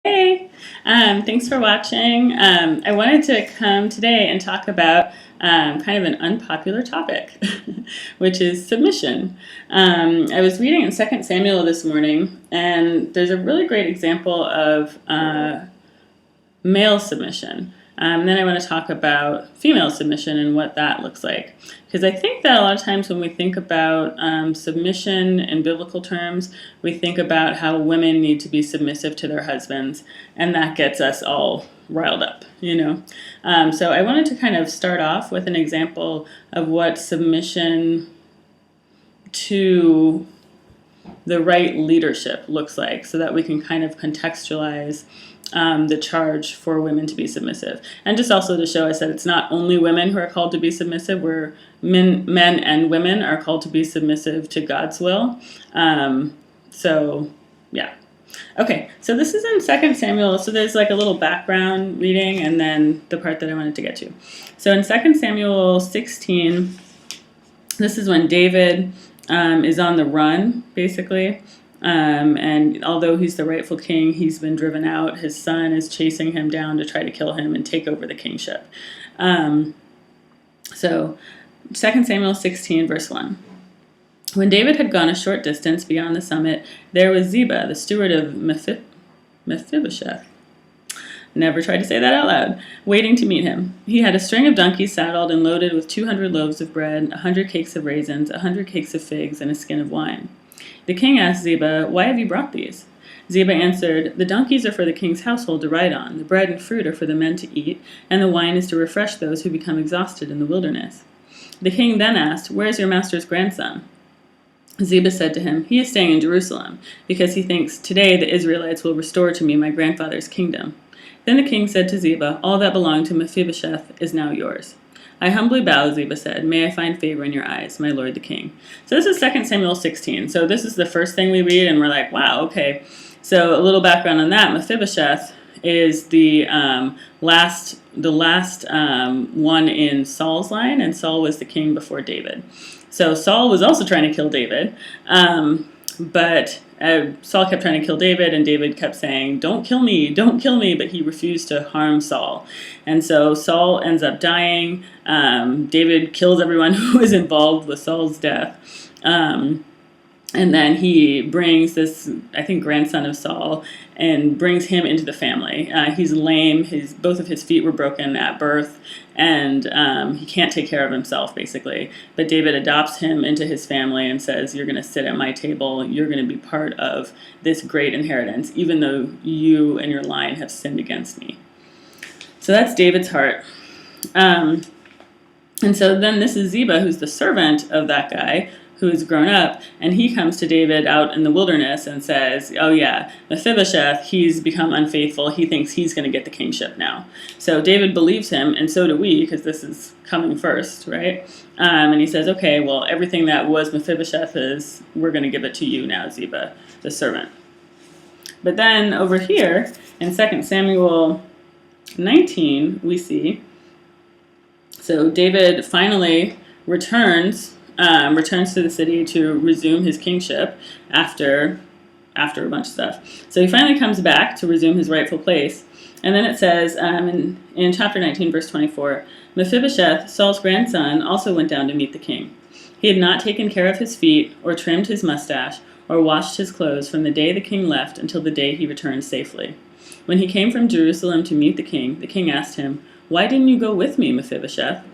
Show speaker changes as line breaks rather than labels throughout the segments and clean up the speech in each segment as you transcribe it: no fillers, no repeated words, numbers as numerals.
Hey, thanks for watching. I wanted to come today and talk about kind of an unpopular topic, which is submission. I was reading in Second Samuel this morning, and there's a really great example of male submission. Then I want to talk about female submission and what that looks like. Because I think that a lot of times when we think about submission in biblical terms, we think about how women need to be submissive to their husbands, and that gets us all riled up. So I wanted to kind of start off with an example of what submission to the right leadership looks like so that we can kind of contextualize the charge for women to be submissive. And just also to show us that it's not only women who are called to be submissive, where men and women are called to be submissive to God's will. Yeah. Okay, so this is in 2 Samuel, so there's like a little background reading and then the part that I wanted to get to. So in 2 Samuel 16, this is when David is on the run, basically. And although he's the rightful king, he's been driven out. His son is chasing him down to try to kill him and take over the kingship. So 2 Samuel 16, verse 1. When David had gone a short distance beyond the summit, there was Ziba, the steward of Mephibosheth. Never tried to say that out loud. Waiting to meet him. He had a string of donkeys saddled and loaded with 200 loaves of bread, 100 cakes of raisins, 100 cakes of figs, and a skin of wine. The king asked Ziba, "Why have you brought these?" Ziba answered, "The donkeys are for the king's household to ride on, the bread and fruit are for the men to eat, and the wine is to refresh those who become exhausted in the wilderness." The king then asked, "Where is your master's grandson?" Ziba said to him, "He is staying in Jerusalem, because he thinks, 'Today the Israelites will restore to me my grandfather's kingdom.'" Then the king said to Ziba, "All that belonged to Mephibosheth is now yours." "I humbly bow," Ziba said. "May I find favor in your eyes, my lord the king." So this is 2 Samuel 16. So this is the first thing we read, and we're like, wow, okay. So a little background on that. Mephibosheth is the last one in Saul's line, and Saul was the king before David. So Saul was also trying to kill David, but Saul kept trying to kill David, and David kept saying, "Don't kill me, don't kill me," but he refused to harm Saul. And so Saul ends up dying. David kills everyone who was involved with Saul's death. And then he brings this, I think, grandson of Saul and brings him into the family. He's lame. Both of his feet were broken at birth, and he can't take care of himself, basically. But David adopts him into his family and says, "You're going to sit at my table. You're going to be part of this great inheritance, even though you and your line have sinned against me." So that's David's heart. And so then this is Ziba, who's the servant of that guy, who has grown up, and he comes to David out in the wilderness and says, "Oh yeah, Mephibosheth, he's become unfaithful. He thinks he's going to get the kingship now." So David believes him, and so do we, because this is coming first, right? And he says, "Okay, well, everything that was Mephibosheth's, we're going to give it to you now, Ziba, the servant." But then over here in 2 Samuel 19, we see, so David finally returns to the city to resume his kingship after a bunch of stuff. So he finally comes back to resume his rightful place. And then it says in chapter 19, verse 24, "Mephibosheth, Saul's grandson, also went down to meet the king. He had not taken care of his feet, or trimmed his mustache, or washed his clothes from the day the king left until the day he returned safely. When he came from Jerusalem to meet the king asked him, 'Why didn't you go with me, Mephibosheth?'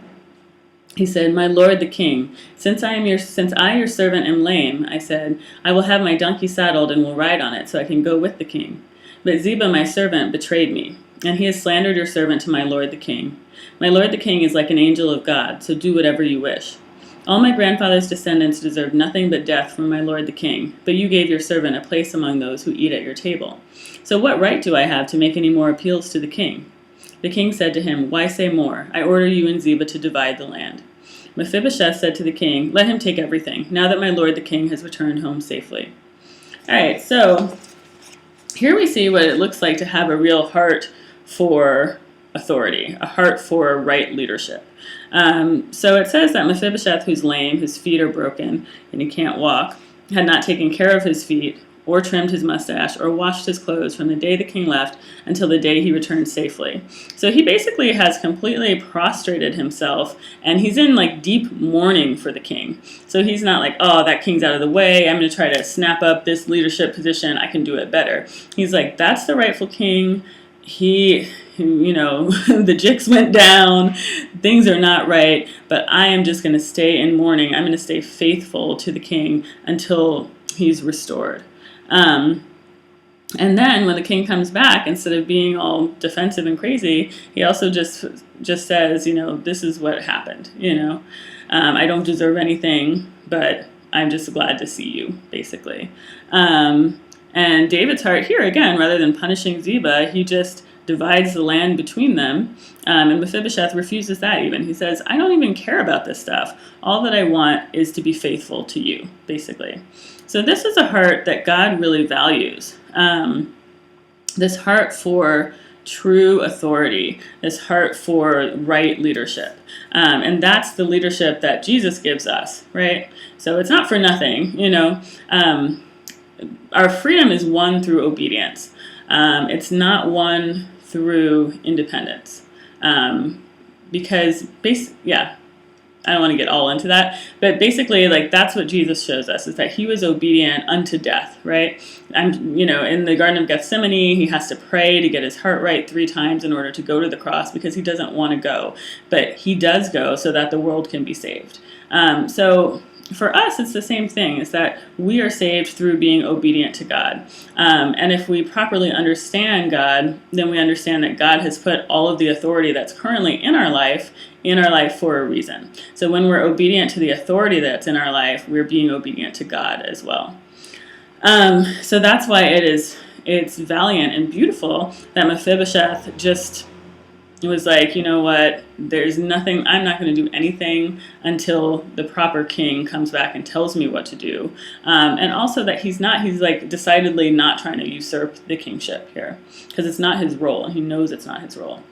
He said, 'My lord the king, since I, your servant, am lame,' I said, 'I will have my donkey saddled and will ride on it so I can go with the king. But Ziba, my servant, betrayed me, and he has slandered your servant to my lord the king. My lord the king is like an angel of God, so do whatever you wish. All my grandfather's descendants deserve nothing but death from my lord the king, but you gave your servant a place among those who eat at your table. So what right do I have to make any more appeals to the king?' The king said to him, 'Why say more? I order you and Ziba to divide the land.' Mephibosheth said to the king, 'Let him take everything, now that my lord the king has returned home safely.'" All right, so here we see what it looks like to have a real heart for authority, a heart for right leadership. So it says that Mephibosheth, who's lame, his feet are broken, and he can't walk, had not taken care of his feet or trimmed his mustache, or washed his clothes from the day the king left until the day he returned safely. So he basically has completely prostrated himself, and he's in like deep mourning for the king. So he's not like, oh, that king's out of the way, I'm going to try to snap up this leadership position, I can do it better. He's like, that's the rightful king. The jigs went down, things are not right, but I am just going to stay in mourning. I'm going to stay faithful to the king until he's restored. And then when the king comes back, instead of being all defensive and crazy, he also just says, this is what happened. I don't deserve anything, but I'm just glad to see you, basically. And David's heart here, again, rather than punishing Ziba, he just divides the land between them. And Mephibosheth refuses that even. He says, I don't even care about this stuff. All that I want is to be faithful to you, basically. So this is a heart that God really values. This heart for true authority, this heart for right leadership. And that's the leadership that Jesus gives us, right? So it's not for nothing, Our freedom is won through obedience. It's not won through independence. Because, I don't want to get all into that, but basically, that's what Jesus shows us, is that he was obedient unto death, right? In the Garden of Gethsemane, he has to pray to get his heart right 3 times in order to go to the cross, because he doesn't want to go, but he does go so that the world can be saved. So for us, it's the same thing, is that we are saved through being obedient to God. And if we properly understand God, then we understand that God has put all of the authority that's currently in our life for a reason. So when we're obedient to the authority that's in our life, we're being obedient to God as well. So that's why it's valiant and beautiful that Mephibosheth just was like, you know what, there's nothing, I'm not going to do anything until the proper king comes back and tells me what to do. And also that he's like decidedly not trying to usurp the kingship here, because it's not his role, and he knows it's not his role.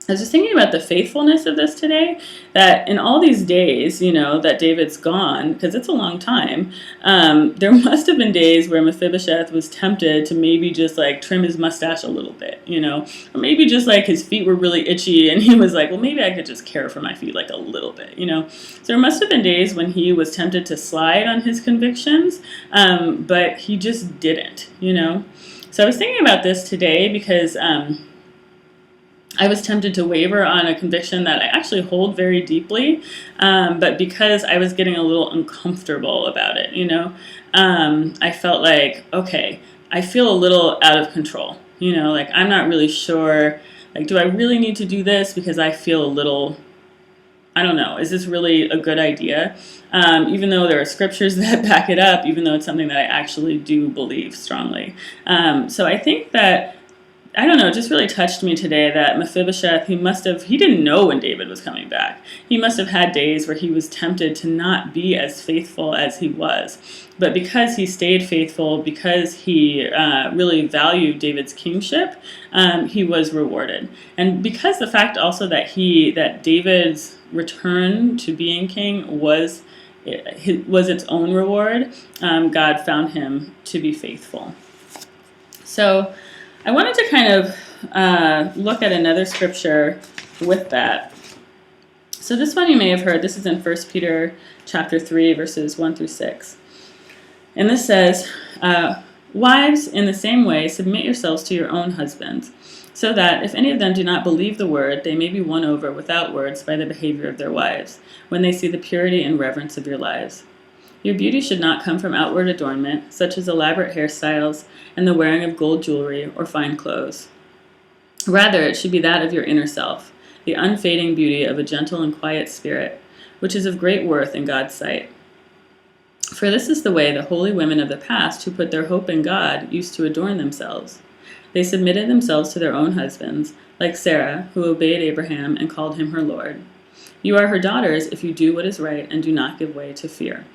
I was just thinking about the faithfulness of this today, that in all these days, that David's gone, because it's a long time, there must have been days where Mephibosheth was tempted to maybe just trim his mustache a little bit, or maybe just his feet were really itchy and he was like, well, maybe I could just care for my feet a little bit, So there must have been days when he was tempted to slide on his convictions, but he just didn't, So I was thinking about this today because I was tempted to waver on a conviction that I actually hold very deeply, but because I was getting a little uncomfortable about it, I felt like, okay, I feel a little out of control, I'm not really sure, do I really need to do this? Because I feel a little, I don't know, is this really a good idea? Even though there are scriptures that back it up, even though it's something that I actually do believe strongly. So I think that, I don't know, it just really touched me today that Mephibosheth, he didn't know when David was coming back. He must have had days where he was tempted to not be as faithful as he was. But because he stayed faithful, because he really valued David's kingship, he was rewarded. And because the fact also that David's return to being king was its own reward, God found him to be faithful. So I wanted to kind of look at another scripture with that. So this one you may have heard. This is in 1 Peter chapter 3, verses 1 through 6. And this says, wives, in the same way, submit yourselves to your own husbands, so that if any of them do not believe the word, they may be won over without words by the behavior of their wives, when they see the purity and reverence of your lives. Your beauty should not come from outward adornment, such as elaborate hairstyles and the wearing of gold jewelry or fine clothes. Rather, it should be that of your inner self, the unfading beauty of a gentle and quiet spirit, which is of great worth in God's sight. For this is the way the holy women of the past who put their hope in God used to adorn themselves. They submitted themselves to their own husbands, like Sarah, who obeyed Abraham and called him her Lord. You are her daughters if you do what is right and do not give way to fear.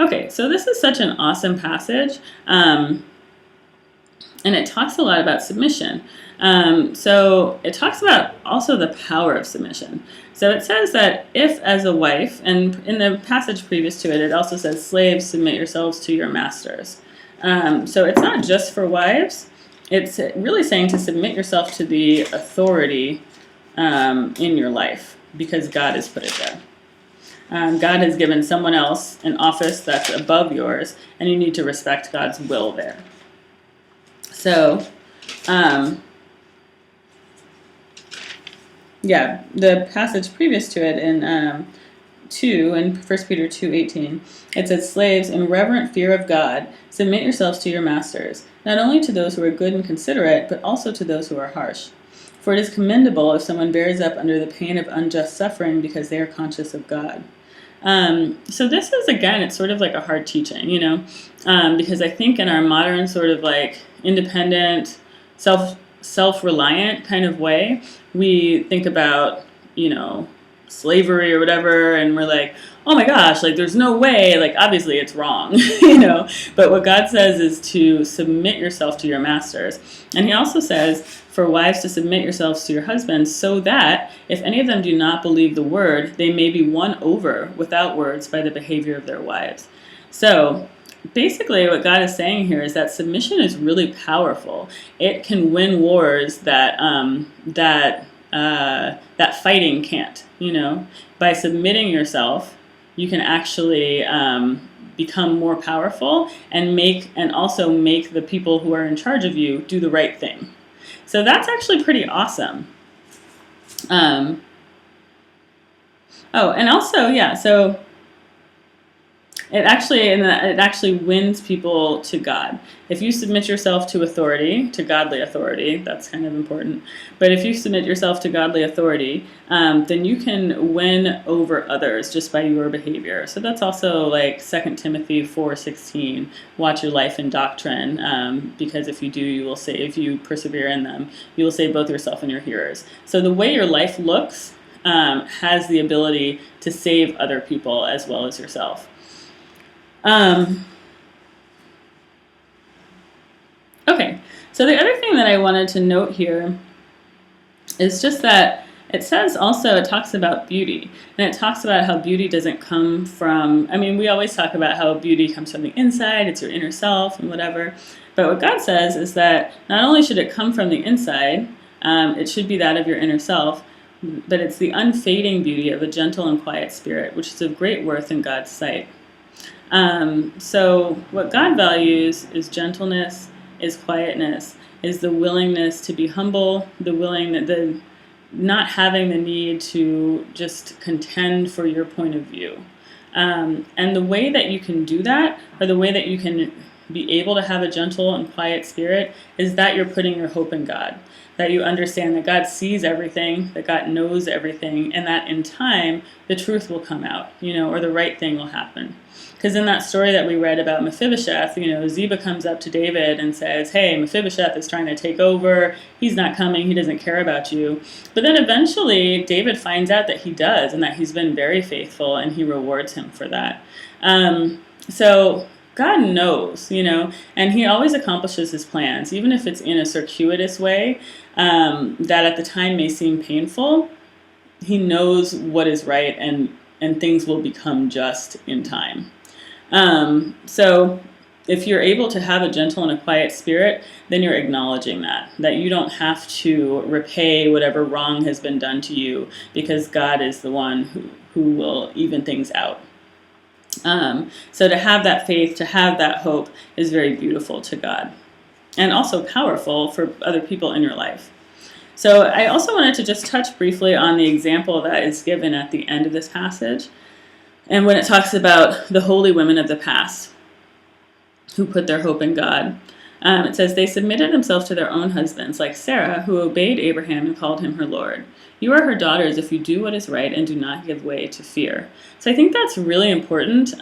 Okay, so this is such an awesome passage, and it talks a lot about submission. So it talks about also the power of submission. So it says that if as a wife, and in the passage previous to it, it also says, slaves, submit yourselves to your masters. So it's not just for wives. It's really saying to submit yourself to the authority in your life because God has put it there. God has given someone else an office that's above yours, and you need to respect God's will there. So, the passage previous to it in 1 Peter 2:18, it says, "Slaves, in reverent fear of God, submit yourselves to your masters, not only to those who are good and considerate, but also to those who are harsh. For it is commendable if someone bears up under the pain of unjust suffering because they are conscious of God." So this is, again, it's sort of like a hard teaching, because I think in our modern sort of like independent, self-reliant kind of way, we think about, slavery or whatever, and we're like, oh my gosh, like there's no way, like obviously it's wrong, But what God says is to submit yourself to your masters. And he also says for wives to submit yourselves to your husbands so that if any of them do not believe the word, they may be won over without words by the behavior of their wives. So basically what God is saying here is that submission is really powerful. It can win wars that fighting can't. By submitting yourself, you can actually become more powerful and also make the people who are in charge of you do the right thing. So that's actually pretty awesome. And also, so it actually wins people to God. If you submit yourself to authority, to godly authority, that's kind of important. But if you submit yourself to godly authority, then you can win over others just by your behavior. So that's also like 2 Timothy 4:16. Watch your life and doctrine, because if you do, you will save. If you persevere in them, you will save both yourself and your hearers. So the way your life looks has the ability to save other people as well as yourself. Okay, so the other thing that I wanted to note here is just that it talks about beauty, and it talks about how beauty doesn't come from, we always talk about how beauty comes from the inside, it's your inner self and whatever, but what God says is that not only should it come from the inside, it should be that of your inner self, but it's the unfading beauty of a gentle and quiet spirit, which is of great worth in God's sight. So what God values is gentleness, is quietness, is the willingness to be humble, the not having the need to just contend for your point of view. And the way that you can do that, or the way that you can be able to have a gentle and quiet spirit, is that you're putting your hope in God. That you understand that God sees everything, that God knows everything, and that in time, the truth will come out, or the right thing will happen. Because in that story that we read about Mephibosheth, Ziba comes up to David and says, hey, Mephibosheth is trying to take over. He's not coming. He doesn't care about you. But then eventually David finds out that he does, and that he's been very faithful, and he rewards him for that. So God knows, and he always accomplishes his plans, even if it's in a circuitous way that at the time may seem painful. He knows what is right, and things will become just in time. So if you're able to have a gentle and a quiet spirit, then you're acknowledging that you don't have to repay whatever wrong has been done to you, because God is the one who will even things out. So to have that faith, to have that hope is very beautiful to God, and also powerful for other people in your life. So I also wanted to just touch briefly on the example that is given at the end of this passage. And when it talks about the holy women of the past who put their hope in God, it says, they submitted themselves to their own husbands, like Sarah, who obeyed Abraham and called him her Lord. You are her daughters if you do what is right and do not give way to fear. So I think that's really important.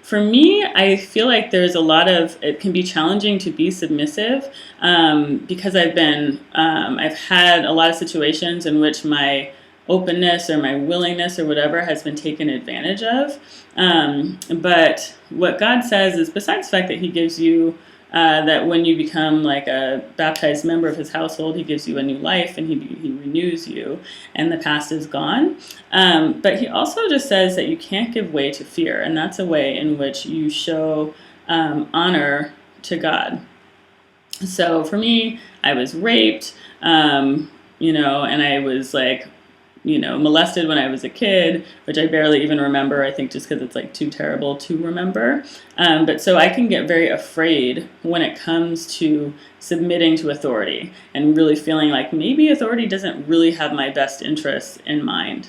For me, I feel like there's it can be challenging to be submissive because I've had a lot of situations in which my openness or my willingness or whatever has been taken advantage of. But what God says is, besides the fact that he gives you, that when you become like a baptized member of his household, he gives you a new life and he renews you and the past is gone. But he also just says that you can't give way to fear. And that's a way in which you show honor to God. So for me, I was raped, and I was like, molested when I was a kid, which I barely even remember, I think just because it's like too terrible to remember. But so I can get very afraid when it comes to submitting to authority and really feeling like maybe authority doesn't really have my best interests in mind.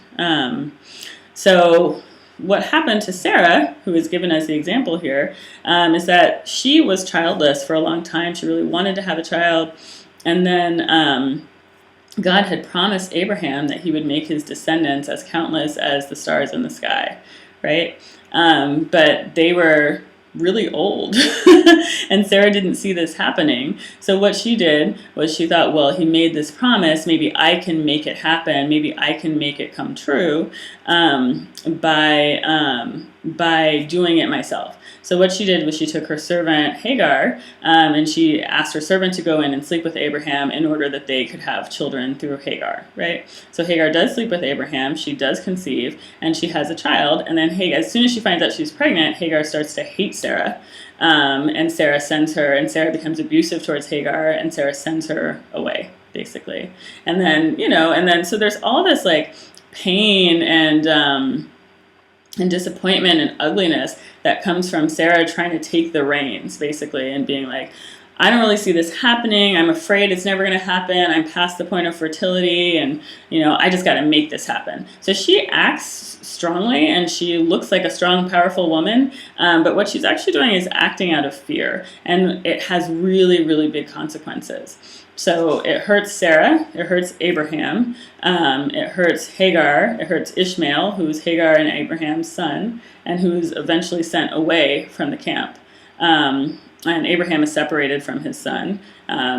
So what happened to Sarah, who is given as the example here, is that she was childless for a long time. She really wanted to have a child. And then God had promised Abraham that he would make his descendants as countless as the stars in the sky, right? But they were really old, and Sarah didn't see this happening. So what she did was she thought, well, he made this promise, maybe I can make it happen, maybe I can make it come true by doing it myself. So what she did was she took her servant Hagar, and she asked her servant to go in and sleep with Abraham in order that they could have children through Hagar, right? So Hagar does sleep with Abraham, she does conceive, and she has a child. And then as soon as she finds out she's pregnant, Hagar starts to hate Sarah, and Sarah becomes abusive towards Hagar, and Sarah sends her away, basically. And then, so there's all this like pain and disappointment and ugliness that comes from Sarah trying to take the reins, basically, and being like, I don't really see this happening. I'm afraid it's never going to happen. I'm past the point of fertility, and I just got to make this happen. So she acts strongly, and she looks like a strong, powerful woman. But what she's actually doing is acting out of fear, and it has really, really big consequences. So it hurts Sarah, it hurts Abraham, it hurts Hagar, it hurts Ishmael, who's Hagar and Abraham's son, and who's eventually sent away from the camp. And Abraham is separated from his son.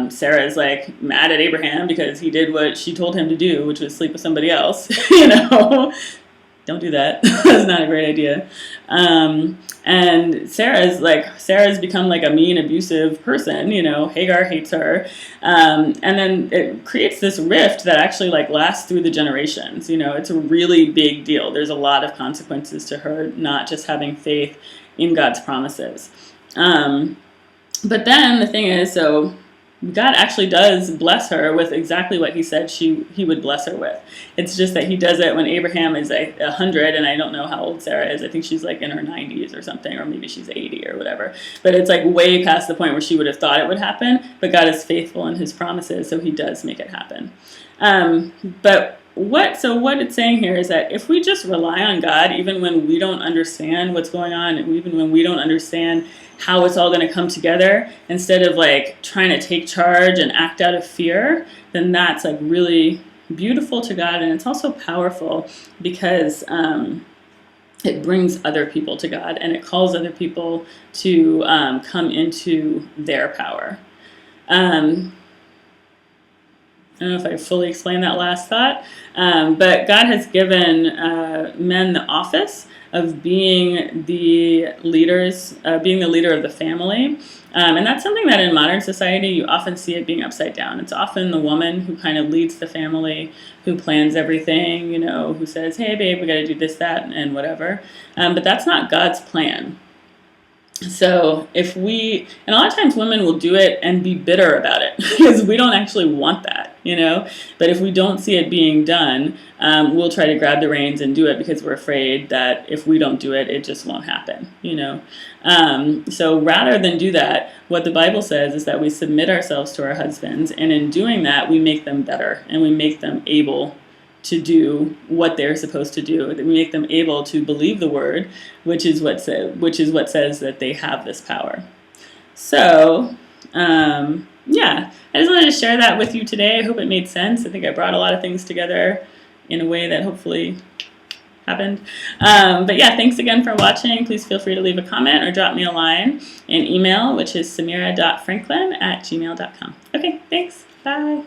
Sarah is like mad at Abraham because he did what she told him to do, which was sleep with somebody else. Don't do that. That's not a great idea. And Sarah's become like a mean, abusive person. Hagar hates her. And then it creates this rift that actually like lasts through the generations. It's a really big deal. There's a lot of consequences to her not just having faith in God's promises. But then the thing is, so God actually does bless her with exactly what he said he would bless her with. It's just that he does it when Abraham is 100, and I don't know how old Sarah is. I think she's like in her 90s or something, or maybe she's 80 or whatever. But it's like way past the point where she would have thought it would happen. But God is faithful in his promises, so he does make it happen. But what it's saying here is that if we just rely on God, even when we don't understand what's going on, and even when we don't understand how it's all going to come together, instead of like trying to take charge and act out of fear, then that's like really beautiful to God. And it's also powerful because it brings other people to God, and it calls other people to come into their power. I don't know if I fully explained that last thought, but God has given men the office of being the leader of the family. And that's something that in modern society, you often see it being upside down. It's often the woman who kind of leads the family, who plans everything, who says, hey, babe, we got to do this, that, and whatever. But that's not God's plan. So and a lot of times women will do it and be bitter about it because we don't actually want that, but if we don't see it being done, we'll try to grab the reins and do it because we're afraid that if we don't do it, it just won't happen, So rather than do that, what the Bible says is that we submit ourselves to our husbands, and in doing that, we make them better and we make them able to do what they're supposed to do. We make them able to believe the word, which is what says that they have this power. So, I just wanted to share that with you today. I hope it made sense. I think I brought a lot of things together in a way that hopefully happened. But yeah, thanks again for watching. Please feel free to leave a comment or drop me a line in email, which is samira.franklin@gmail.com. Okay, thanks. Bye.